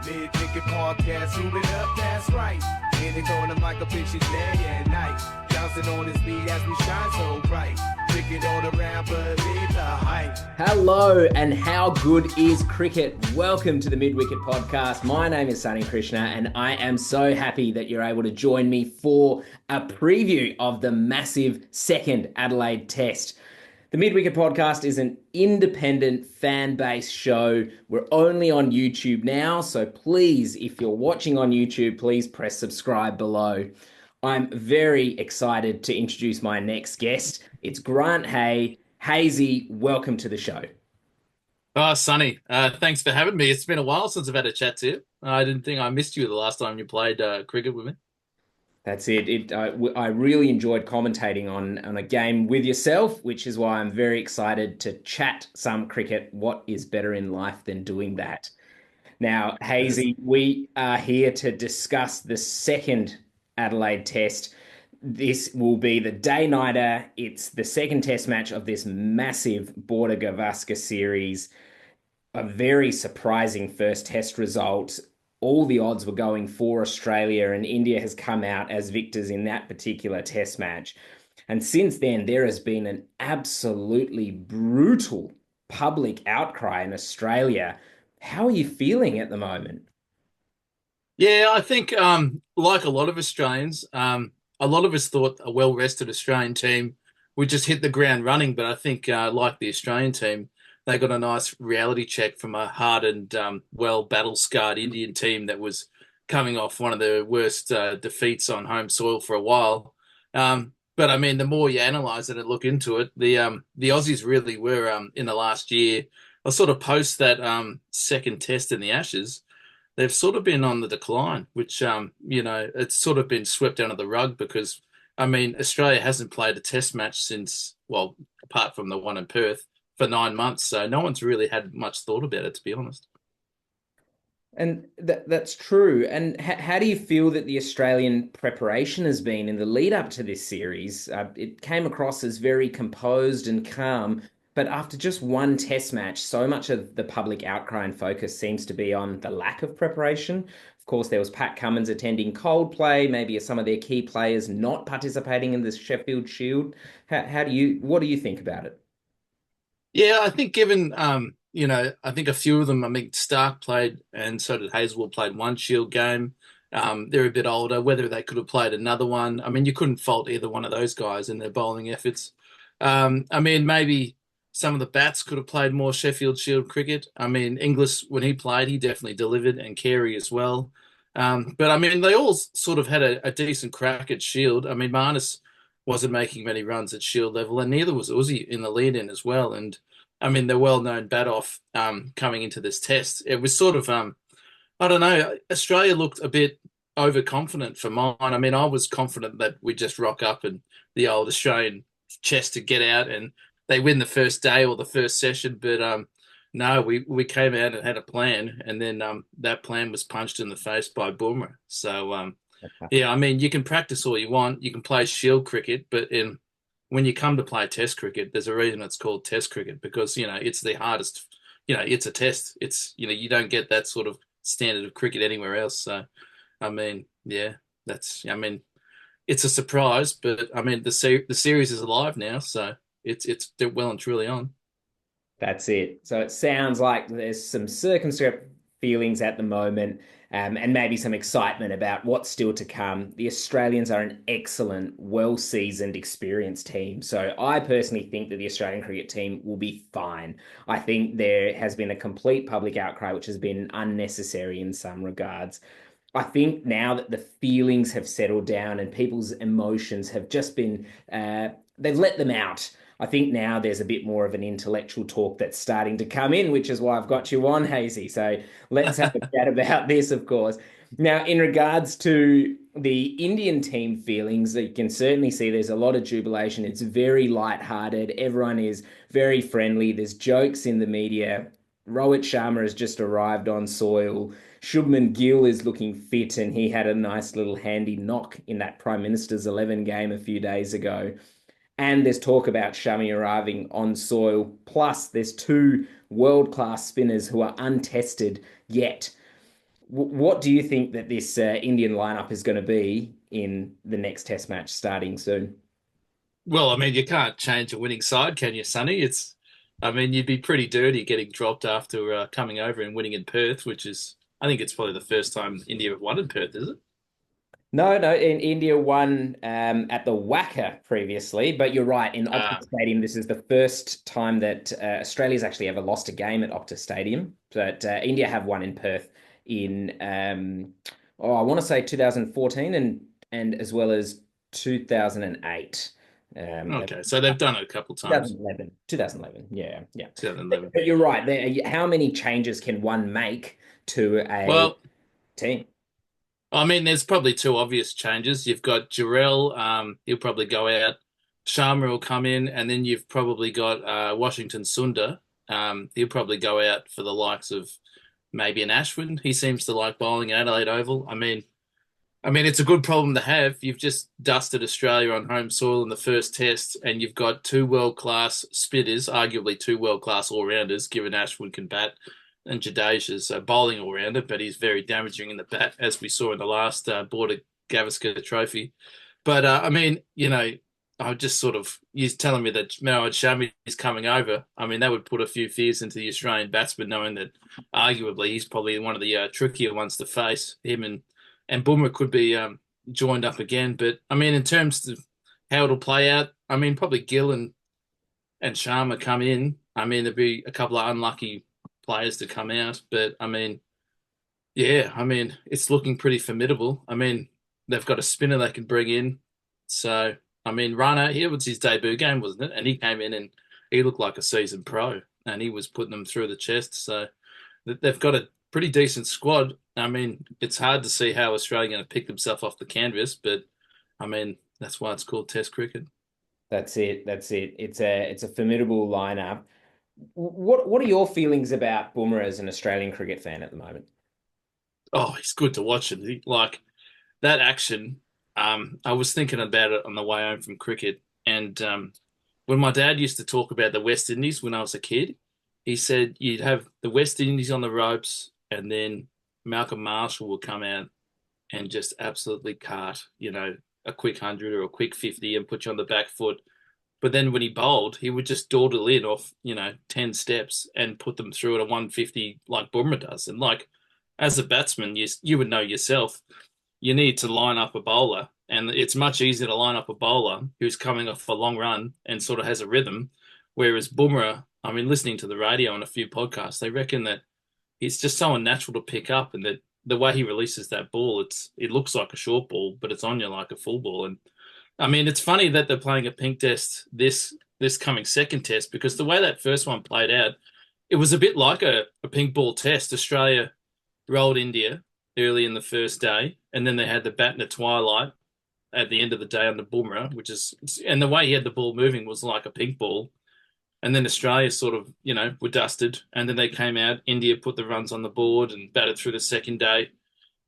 Midwicket Podcast, zoom it up, that's right. In it on the mic, pictures day and night. Bouncing on his beat as we shine so bright. Cricket all around, believe the hype. Hello, and how good is cricket? Welcome to the Midwicket Podcast. My name is Sunny Krishna, and I am so happy that you're able to join me for a preview of the massive second Adelaide Test. The Midwicket Podcast is an independent fan-based show. We're only on YouTube now, so please, if you're watching on YouTube, please press subscribe below. I'm very excited to introduce my next guest. It's Grant Haye. Hazy, welcome to the show. Oh, Sunny, thanks for having me. It's been a while since I've had a chat to you. I didn't think I missed you the last time you played cricket with me. That's it. I really enjoyed commentating on a game with yourself, which is why I'm very excited to chat some cricket. What is better in life than doing that? Now, Hazy, we are here to discuss the second Adelaide Test. This will be the day-nighter. It's the second Test match of this massive Border Gavaskar series. A very surprising first Test result. All the odds were going for Australia, and India has come out as victors in that particular Test match. And since then, there has been an absolutely brutal public outcry in Australia. How are you feeling at the moment? Yeah, I think like a lot of Australians, a lot of us thought a well-rested Australian team would just hit the ground running. But I think like the Australian team, they got a nice reality check from a hardened, well battle-scarred Indian team that was coming off one of the worst defeats on home soil for a while. But I mean, the more you analyse it and look into it, the Aussies really were in the last year, or sort of post that second Test in the Ashes, they've sort of been on the decline, which it's sort of been swept under the rug because I mean, Australia hasn't played a Test match since, well, apart from the one in Perth, for 9 months, so no one's really had much thought about it, to be honest. And that's true. And how do you feel that the Australian preparation has been in the lead up to this series? It came across as very composed and calm, but after just one Test match, so much of the public outcry and focus seems to be on the lack of preparation. Of course, there was Pat Cummins attending Coldplay, maybe some of their key players not participating in the Sheffield Shield. What do you think about it? Yeah, I think given, I think a few of them, I mean, Stark played and so did Hazelwood played one Shield game. They're a bit older, whether they could have played another one. I mean, you couldn't fault either one of those guys in their bowling efforts. I mean, maybe some of the bats could have played more Sheffield Shield cricket. I mean, Inglis, when he played, he definitely delivered, and Carey as well. But I mean, they all sort of had a decent crack at Shield. I mean, Marnus wasn't making many runs at Shield level, and neither was Uzi in the lead-in as well. And I mean, the well-known bat-off coming into this Test, it was sort of, I don't know, Australia looked a bit overconfident for mine. I mean, I was confident that we'd just rock up and the old Australian chest to get out and they win the first day or the first session. But no, we came out and had a plan, and then that plan was punched in the face by Bumrah. So, yeah, I mean, you can practice all you want. You can play Shield cricket, but when you come to play Test cricket, there's a reason it's called Test cricket because, it's the hardest, it's a test. It's, you don't get that sort of standard of cricket anywhere else. So, I mean, yeah, it's a surprise, but I mean, the series is alive now. So it's well and truly on. That's it. So it sounds like there's some circumscribed feelings at the moment, and maybe some excitement about what's still to come. The Australians are an excellent, well-seasoned, experienced team. So I personally think that the Australian cricket team will be fine. I think there has been a complete public outcry, which has been unnecessary in some regards. I think now that the feelings have settled down and people's emotions have just been, they've let them out. I think now there's a bit more of an intellectual talk that's starting to come in, which is why I've got you on, Hazy. So let's have a chat about this, of course. Now, in regards to the Indian team feelings, you can certainly see there's a lot of jubilation. It's very lighthearted. Everyone is very friendly. There's jokes in the media. Rohit Sharma has just arrived on soil. Shubman Gill is looking fit, and he had a nice little handy knock in that Prime Minister's 11 game a few days ago. And there's talk about Shami arriving on soil. Plus, there's two world-class spinners who are untested yet. What do you think that this Indian lineup is going to be in the next Test match starting soon? Well, I mean, you can't change a winning side, can you, Sonny? I mean, you'd be pretty dirty getting dropped after coming over and winning in Perth, which is, I think it's probably the first time India have won in Perth, is it? No, no. In India won at the Wacker previously, but you're right. In Uh, Optus Stadium, this is the first time that Australia's actually ever lost a game at Optus Stadium. But India have won in Perth in I want to say 2014 and as well as 2008. okay, so they've done it a couple of times. 2011. Yeah, yeah. 2011. But you're right. How many changes can one make to a Well, team? I mean, there's probably two obvious changes. You've got Jarrell, he'll probably go out. Sharma will come in, and then you've probably got Washington Sundar. He'll probably go out for the likes of maybe an Ashwin. He seems to like bowling at Adelaide Oval. I mean, it's a good problem to have. You've just dusted Australia on home soil in the first test, and you've got two world-class spinners, arguably two world-class all-rounders, given Ashwin can bat, and Jadeja's a bowling all-rounder, but he's very damaging in the bat, as we saw in the last Border Gavaskar Trophy. But, I mean, I just sort of, you're telling me that Mawad Shami is coming over. I mean, that would put a few fears into the Australian batsman, knowing that arguably he's probably one of the trickier ones to face. Him and Bumrah could be joined up again. But I mean, in terms of how it'll play out, I mean, probably Gill and Sharma come in. I mean, there'd be a couple of unlucky players to come out. But I mean, yeah, I mean, it's looking pretty formidable. I mean, they've got a spinner they can bring in. So, I mean, Rana, here was his debut game, wasn't it? And he came in and he looked like a seasoned pro and he was putting them through the chest. So they've got a pretty decent squad. I mean, it's hard to see how Australia are going to pick themselves off the canvas, but I mean, that's why it's called Test cricket. That's it. That's it. It's a formidable lineup. What are your feelings about Bumrah as an Australian cricket fan at the moment? Oh, he's good to watch him. Like that action. I was thinking about it on the way home from cricket, and when my dad used to talk about the West Indies when I was a kid, he said you'd have the West Indies on the ropes, and then Malcolm Marshall will come out and just absolutely cart, a quick 100 or a quick 50 and put you on the back foot. But then when he bowled, he would just dawdle in off, 10 steps and put them through at a 150 like Bumrah does. And like, as a batsman, you would know yourself, you need to line up a bowler. And it's much easier to line up a bowler who's coming off a long run and sort of has a rhythm. Whereas Bumrah, I mean, listening to the radio and a few podcasts, they reckon that it's just so unnatural to pick up and that the way he releases that ball, it looks like a short ball, but it's on you like a full ball. And I mean, it's funny that they're playing a pink test this coming second test because the way that first one played out, it was a bit like a pink ball test. Australia rolled India early in the first day, and then they had the bat in the twilight at the end of the day on the Bumrah, and the way he had the ball moving was like a pink ball. And then Australia sort of, were dusted, and then they came out. India put the runs on the board and batted through the second day,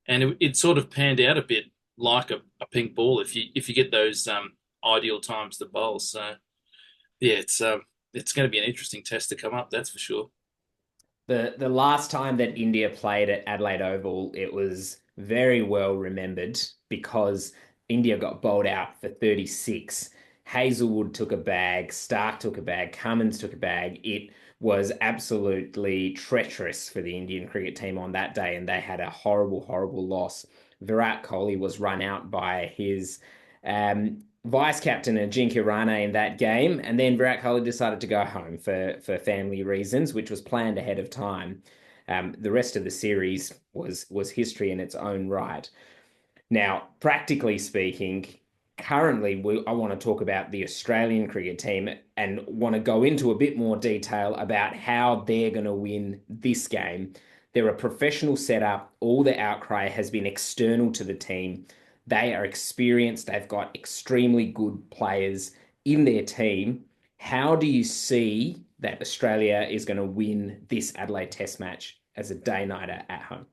and it sort of panned out a bit like a pink ball if you get those ideal times to bowl. So yeah, it's going to be an interesting test to come up, that's for sure. The last time that India played at Adelaide Oval, it was very well remembered because India got bowled out for 36. Hazelwood took a bag, Stark took a bag, Cummins took a bag. It was absolutely treacherous for the Indian cricket team on that day, and they had a horrible, horrible loss. Virat Kohli was run out by his vice captain Ajinkya Rahane in that game, and then Virat Kohli decided to go home for family reasons, which was planned ahead of time. The rest of the series was history in its own right. Now, practically speaking, currently I want to talk about the Australian cricket team and want to go into a bit more detail about how they're going to win this game. They're a professional setup. All the outcry has been external to the team. They are experienced. They've got extremely good players in their team. How do you see that Australia is going to win this Adelaide Test match as a day-nighter at home?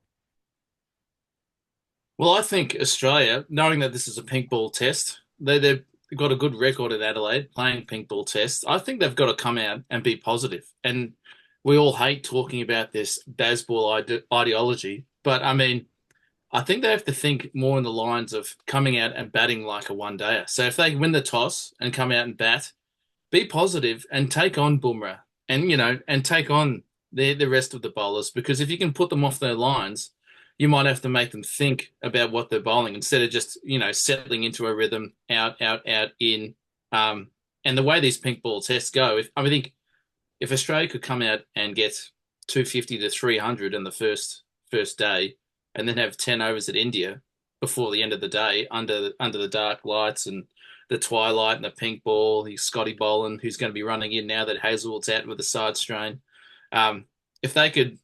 Well, I think Australia, knowing that this is a pink ball test, they've got a good record at Adelaide playing pink ball tests. I think they've got to come out and be positive. And we all hate talking about this Bazball ideology, But I mean, I think they have to think more in the lines of coming out and batting like a one-dayer. So if they win the toss and come out and bat, be positive and take on Bumrah and, and take on the rest of the bowlers, because if you can put them off their lines, you might have to make them think about what they're bowling instead of just, settling into a rhythm, out, out, out, in. And the way these pink ball tests go, I think if Australia could come out and get 250 to 300 in the first day, and then have 10 overs at India before the end of the day under the dark lights and the twilight and the pink ball, he's Scotty Boland, who's going to be running in now that Hazelwood's out with a side strain. If they could,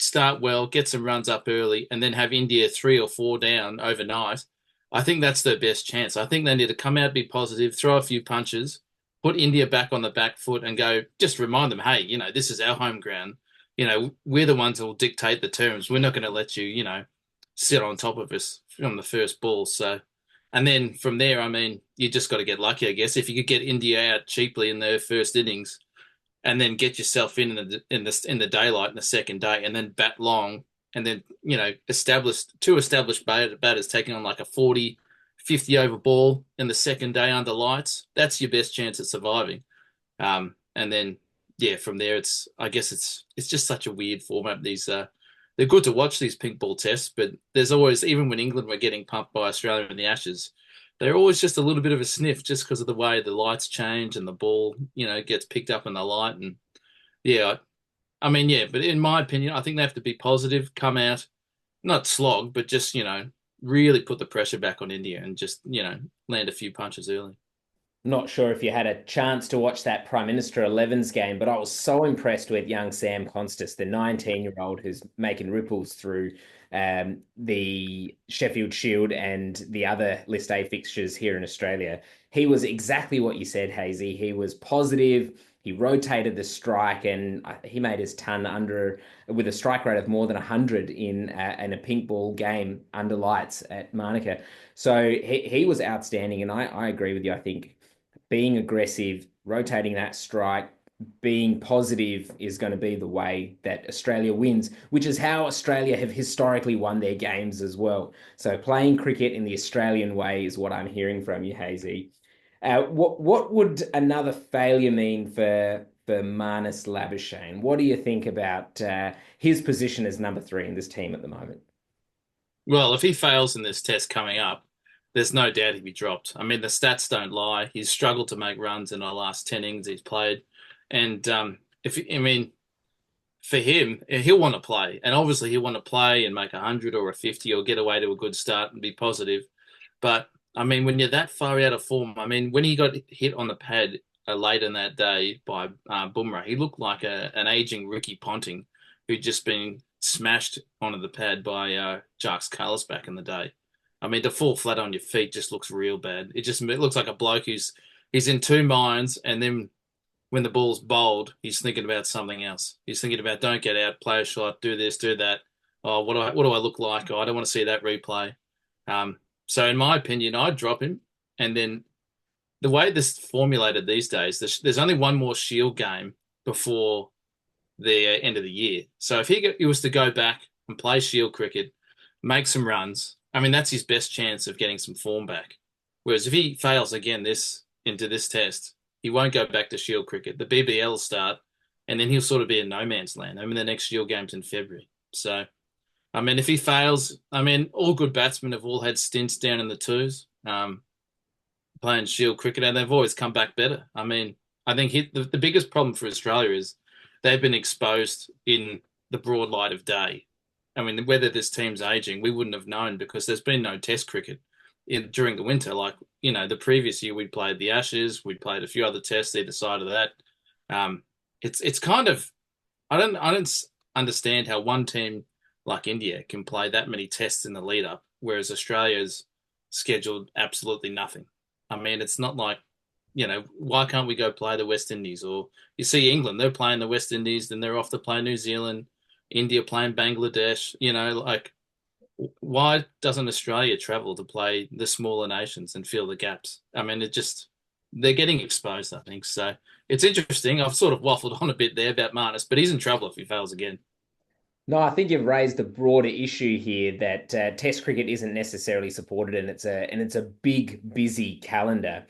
start well, get some runs up early, and then have India 3 or 4 down overnight, I think that's their best chance. I think they need to come out, be positive, throw a few punches, put India back on the back foot and go, just remind them, hey, this is our home ground. We're the ones who will dictate the terms. We're not going to let you, sit on top of us from the first ball. So, and then from there, I mean, you just got to get lucky, I guess. If you could get India out cheaply in their first innings, and then get yourself in the daylight in the second day, and then bat long, and then two established batters taking on like a 40, 50 over ball in the second day under lights. That's your best chance at surviving. And then from there, I guess it's just such a weird format. They're good to watch, these pink ball tests, but there's always, even when England were getting pumped by Australia in the Ashes, they're always just a little bit of a sniff just because of the way the lights change and the ball, gets picked up in the light. And but in my opinion, I think they have to be positive, come out, not slog, but just, really put the pressure back on India and just, land a few punches early. Not sure if you had a chance to watch that Prime Minister 11s game, but I was so impressed with young Sam Constas, the 19-year-old who's making ripples through the Sheffield Shield and the other List A fixtures here in Australia. He was exactly what you said, Hazy. He was positive. He rotated the strike, and he made his ton with a strike rate of more than 100 in a pink ball game under lights at Manuka. So he was outstanding, and I agree with you. I think being aggressive, rotating that strike, being positive is going to be the way that Australia wins, which is how Australia have historically won their games as well. So playing cricket in the Australian way is what I'm hearing from you, Hazy. What would another failure mean for Marnus Labuschagne? What do you think about his position as number 3 in this team at the moment? Well, if he fails in this test coming up, there's no doubt he'd be dropped. I mean, the stats don't lie. He's struggled to make runs in the last 10 innings he's played. And for him, he'll want to play. And obviously he'll want to play and make 100 or a 50 or get away to a good start and be positive. But, I mean, when you're that far out of form, I mean, when he got hit on the pad late in that day by Bumrah, he looked like an aging Ricky Ponting who'd just been smashed onto the pad by Jacques Kallis back in the day. I mean, to fall flat on your feet just looks real bad. It looks like a bloke he's in two minds, and then when the ball's bowled, he's thinking about something else. He's thinking about, don't get out, play a shot, do this, do that. Oh, what do I look like? Oh, I don't want to see that replay. So in my opinion, I'd drop him. And then the way this formulated these days, there's only one more Shield game before the end of the year. So if he was to go back and play Shield cricket, make some runs, I mean, that's his best chance of getting some form back. Whereas if he fails again into this test, he won't go back to Shield cricket. The BBL will start, and then he'll sort of be in no man's land. I mean, the next Shield game's in February. So, I mean, if he fails, I mean, all good batsmen have all had stints down in the twos, playing Shield cricket, and they've always come back better. I mean, I think the biggest problem for Australia is they've been exposed in the broad light of day. I mean, whether this team's aging, we wouldn't have known because there's been no test cricket during the winter. Like, the previous year we played the Ashes, we played a few other tests either side of that. It's kind of, I don't understand how one team like India can play that many tests in the lead up, whereas Australia's scheduled absolutely nothing. I mean, it's not like, why can't we go play the West Indies? Or you see England, they're playing the West Indies, then they're off to play New Zealand, India playing Bangladesh, like, why doesn't Australia travel to play the smaller nations and fill the gaps? I mean, they're getting exposed, I think. So it's interesting. I've sort of waffled on a bit there about Marnus, but he's in trouble if he fails again. No, I think you've raised a broader issue here that Test cricket isn't necessarily supported, and it's a big, busy calendar.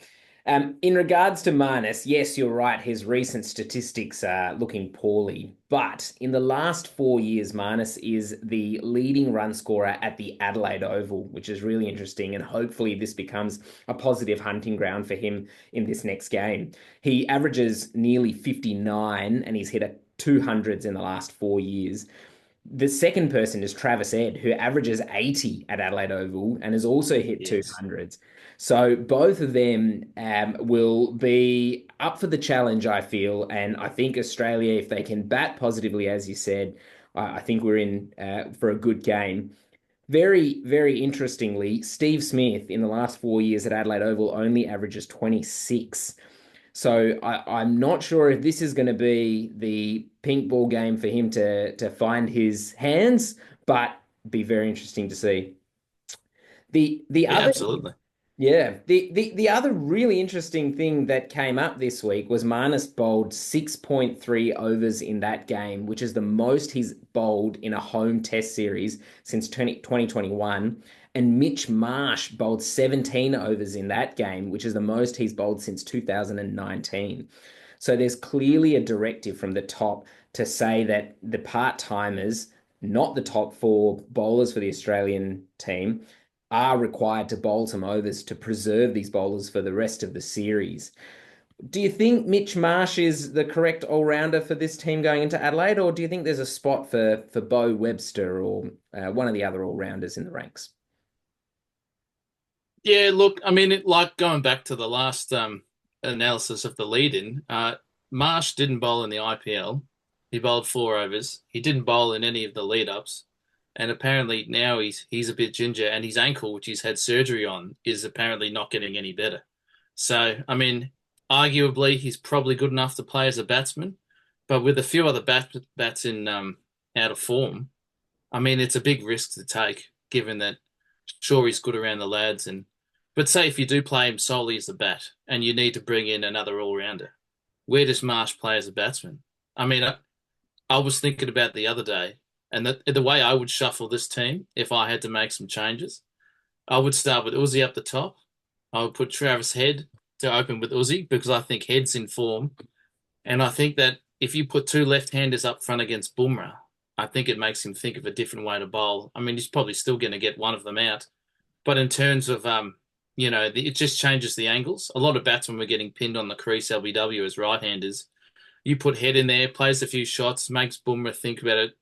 In regards to Marnus, yes, you're right. His recent statistics are looking poorly, but in the last 4 years, Marnus is the leading run scorer at the Adelaide Oval, which is really interesting, and hopefully this becomes a positive hunting ground for him in this next game. He averages nearly 59, and he's hit a 200s in the last 4 years. The second person is Travis Ed, who averages 80 at Adelaide Oval and has also hit Yes. 200s. So both of them will be up for the challenge, I feel. And I think Australia, if they can bat positively, as you said, I think we're in for a good game. Very, very interestingly, Steve Smith in the last 4 years at Adelaide Oval only averages 26. So I'm not sure if this is going to be the pink ball game for him to find his hands, but be very interesting to see. The Yeah, other absolutely. yeah, the other really interesting thing that came up this week was Marnus bowled 6.3 overs in that game, which is the most he's bowled in a home test series since 2021. And Mitch Marsh bowled 17 overs in that game, which is the most he's bowled since 2019. So there's clearly a directive from the top to say that the part-timers, not the top four bowlers for the Australian team, are required to bowl some overs to preserve these bowlers for the rest of the series. Do you think Mitch Marsh is the correct all-rounder for this team going into Adelaide, or do you think there's a spot for Bo Webster or one of the other all-rounders in the ranks? Yeah, look, I mean, like going back to the last analysis of the lead-in, Marsh didn't bowl in the IPL. He bowled 4 overs. He didn't bowl in any of the lead-ups, and apparently now he's a bit ginger, and his ankle, which he's had surgery on, is apparently not getting any better. So, I mean, arguably he's probably good enough to play as a batsman, but with a few other bats in out of form, I mean, it's a big risk to take, given that sure he's good around the lads and but say if you do play him solely as a bat and you need to bring in another all-rounder, where does Marsh play as a batsman? I mean, I was thinking about the other day, and the way I would shuffle this team if I had to make some changes, I would start with Uzi up the top. I would put Travis Head to open with Uzi because I think Head's in form, and I think that if you put two left-handers up front against Bumrah, I think it makes him think of a different way to bowl. I mean, he's probably still going to get one of them out, but in terms of it just changes the angles. A lot of batsmen were getting pinned on the crease LBW as right-handers. You put Head in there, plays a few shots, makes Bumrah think about it,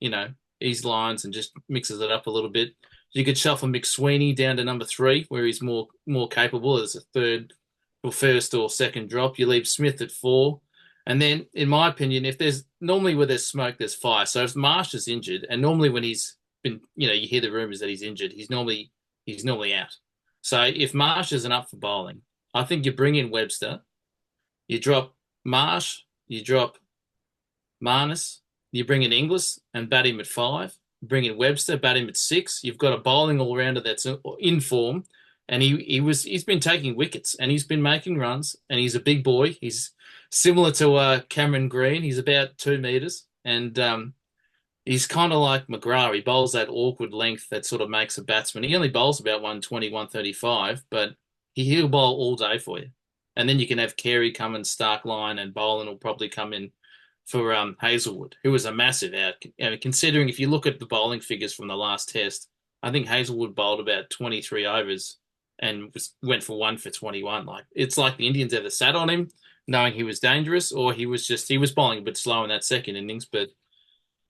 his lines and just mixes it up a little bit. You could shuffle McSweeney down to number 3, where he's more capable as a third or first or second drop. You leave Smith at 4. And then, in my opinion, if there's normally where there's smoke, there's fire. So if Marsh is injured, and normally when he's been, you hear the rumors that he's injured, he's normally out. So if Marsh isn't up for bowling, I think you bring in Webster, you drop Marsh, you drop Marnus, you bring in Inglis and bat him at 5, bring in Webster, bat him at 6. You've got a bowling all rounder that's in form, and he's been taking wickets and he's been making runs, and he's a big boy. He's similar to Cameron Green. He's about 2 meters, and he's kind of like McGrath. He bowls that awkward length that sort of makes a batsman. He only bowls about 120, 135, but he'll bowl all day for you. And then you can have Carey come and Stark line, and Boland will probably come in for Hazelwood, who was a massive out. Considering if you look at the bowling figures from the last test, I think Hazelwood bowled about 23 overs and went for 1 for 21. It's like the Indians either sat on him knowing he was dangerous, or he was bowling a bit slow in that second innings. But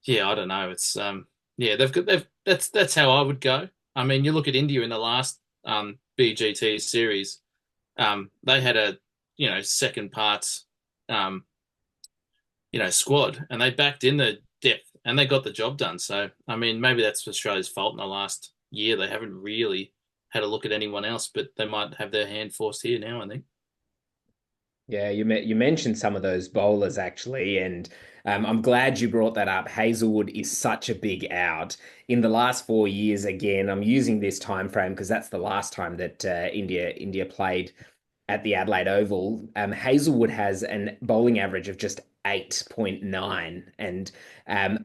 yeah, I don't know. It's that's how I would go. I mean, you look at India in the last BGT series, they had a second parts squad, and they backed in the depth and they got the job done. So I mean, maybe that's Australia's fault in the last year. They haven't really had a look at anyone else, but they might have their hand forced here now, I think. Yeah, you mentioned some of those bowlers actually, and I'm glad you brought that up. Hazelwood is such a big out in the last 4 years. Again, I'm using this time frame because that's the last time that India played at the Adelaide Oval, Hazelwood has a bowling average of just 8.9. And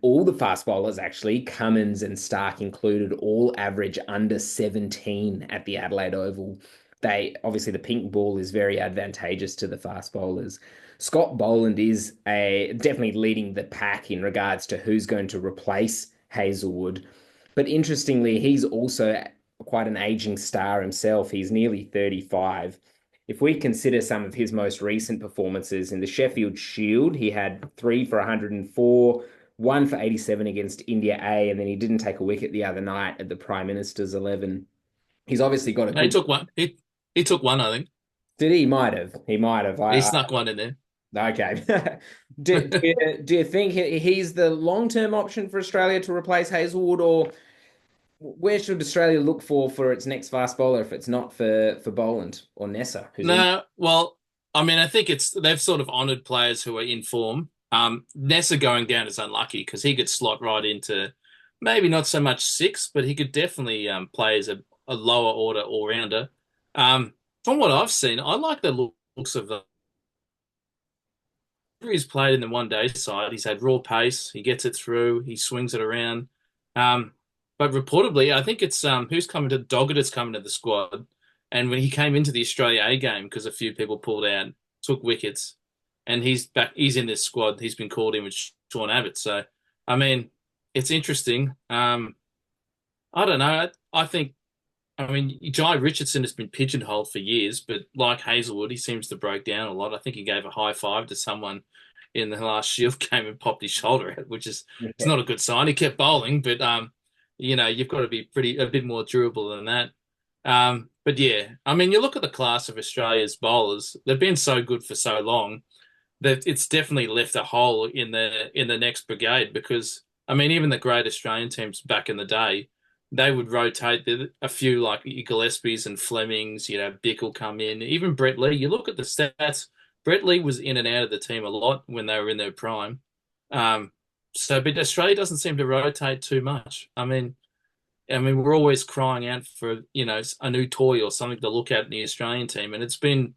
all the fast bowlers, actually, Cummins and Stark included, all average under 17 at the Adelaide Oval. They obviously, the pink ball is very advantageous to the fast bowlers. Scott Boland is definitely leading the pack in regards to who's going to replace Hazelwood. But interestingly, he's also quite an aging star himself. He's nearly 35. If we consider some of his most recent performances in the Sheffield Shield, he had 3 for 104, 1 for 87 against India A, and then he didn't take a wicket the other night at the Prime Minister's 11. He's obviously got a No, he good. took one. He took one, I think. Did he? Might have. He might have. He snuck one in there. Okay. Do you think he's the long-term option for Australia to replace Hazelwood, or where should Australia look for its next fast bowler if it's not for Boland or Nessa? No, well, I mean, I think they've sort of honoured players who are in form. Nessa going down is unlucky because he could slot right into maybe not so much six, but he could definitely play as a lower order all-rounder. From what I've seen, I like the looks of the. He's played in the one-day side. He's had raw pace. He gets it through. He swings it around. But reportedly, I think it's who's coming to Doggett is coming to the squad. And when he came into the Australia A game, because a few people pulled out, took wickets, and he's back. He's in this squad. He's been called in with Sean Abbott. So, I mean, it's interesting. I don't know. I mean, Jai Richardson has been pigeonholed for years, but like Hazelwood, he seems to break down a lot. I think he gave a high five to someone in the last Shield game and popped his shoulder out, which is it's not a good sign. He kept bowling, but you've got to be a bit more durable than that. But yeah, I mean, you look at the class of Australia's bowlers; they've been so good for so long that it's definitely left a hole in the next brigade. Because I mean, even the great Australian teams back in the day, they would rotate a few like Gillespies and Flemings. Bick will come in. Even Brett Lee. You look at the stats. Brett Lee was in and out of the team a lot when they were in their prime. But Australia doesn't seem to rotate too much. I mean, we're always crying out for a new toy or something to look at in the Australian team, and it's been.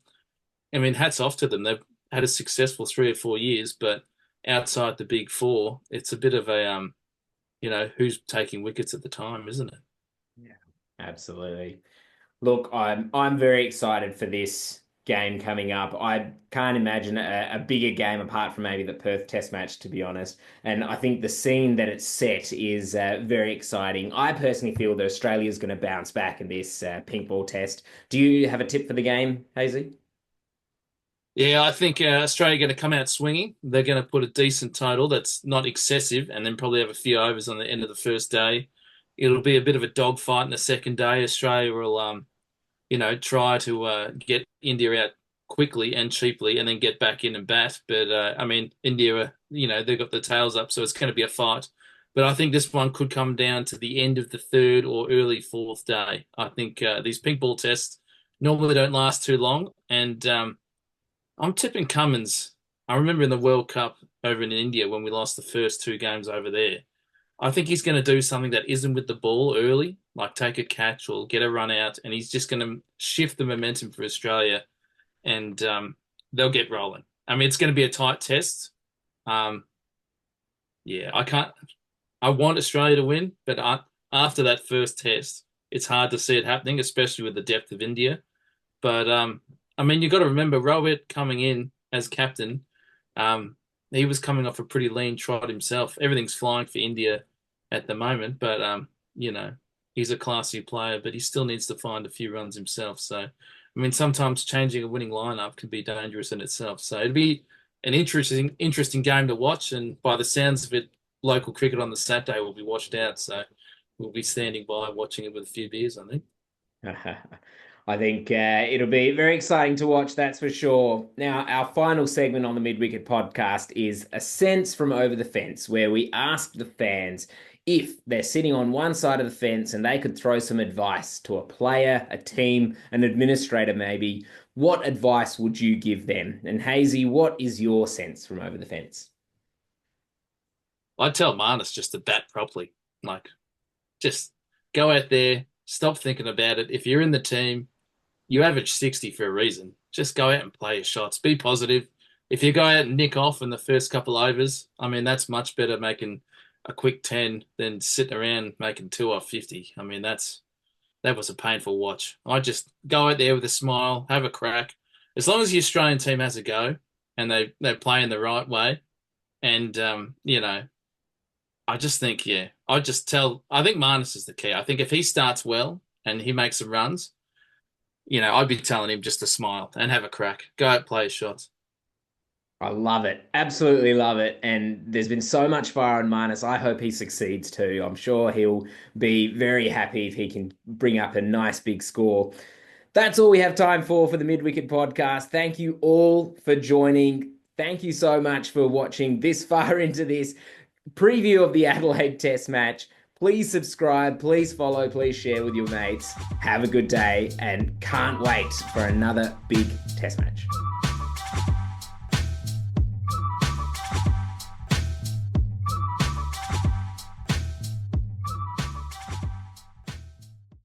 I mean, hats off to them. They've had a successful 3 or 4 years, but outside the big four, it's a bit of a who's taking wickets at the time, isn't it? Yeah, absolutely. Look, I'm very excited for this game coming up. I can't imagine a bigger game apart from maybe the Perth Test match, to be honest. And I think the scene that it's set is very exciting. I personally feel that Australia is going to bounce back in this pink ball test. Do you have a tip for the game, Hazy? Yeah, I think Australia are going to come out swinging. They're going to put a decent total that's not excessive, and then probably have a few overs on the end of the first day. It'll be a bit of a dogfight in the second day. Australia will, try to get India out quickly and cheaply, and then get back in and bat. But I mean, India, they've got the tails up, so it's going to be a fight. But I think this one could come down to the end of the third or early fourth day. I think these pink ball tests normally don't last too long, and I'm tipping Cummins. I remember in the World Cup over in India when we lost the first 2 games over there. I think he's going to do something that isn't with the ball early, like take a catch or get a run out, and he's just going to shift the momentum for Australia, and they'll get rolling. I mean, it's going to be a tight test. I want Australia to win, but after that first test, it's hard to see it happening, especially with the depth of India. But I mean, you've got to remember, Rohit coming in as captain, he was coming off a pretty lean trot himself. Everything's flying for India at the moment, but, he's a classy player, but he still needs to find a few runs himself. So, I mean, sometimes changing a winning lineup can be dangerous in itself. So it'd be an interesting game to watch, and by the sounds of it, local cricket on the Saturday will be washed out. So we'll be standing by watching it with a few beers, I think. I think it'll be very exciting to watch, that's for sure. Now, our final segment on the Midwicket podcast is A Sense from Over the Fence, where we ask the fans if they're sitting on one side of the fence and they could throw some advice to a player, a team, an administrator maybe, what advice would you give them? And Hazy, what is your sense from over the fence? I'd tell Marnus just to bat properly. Like, just go out there, stop thinking about it. If you're in the team, you average 60 for a reason. just go out and play your shots. Be positive. If you go out and nick off in the first couple overs, I mean, that's much better making a quick 10 than sitting around making 2 off 50. I mean, that was a painful watch. I just go out there with a smile, have a crack. As long as the Australian team has a go and they're playing the right way, and I just think, I think Marnus is the key. I think if he starts well and he makes some runs, I'd be telling him just to smile and have a crack. Go out, play his shots. I love it. Absolutely love it. And there's been so much fire on Marnus. I hope he succeeds too. I'm sure he'll be very happy if he can bring up a nice big score. That's all we have time for the Midwicket Podcast. Thank you all for joining. Thank you so much for watching this far into this preview of the Adelaide Test match. Please subscribe, please follow, please share with your mates. Have a good day and can't wait for another big Test match.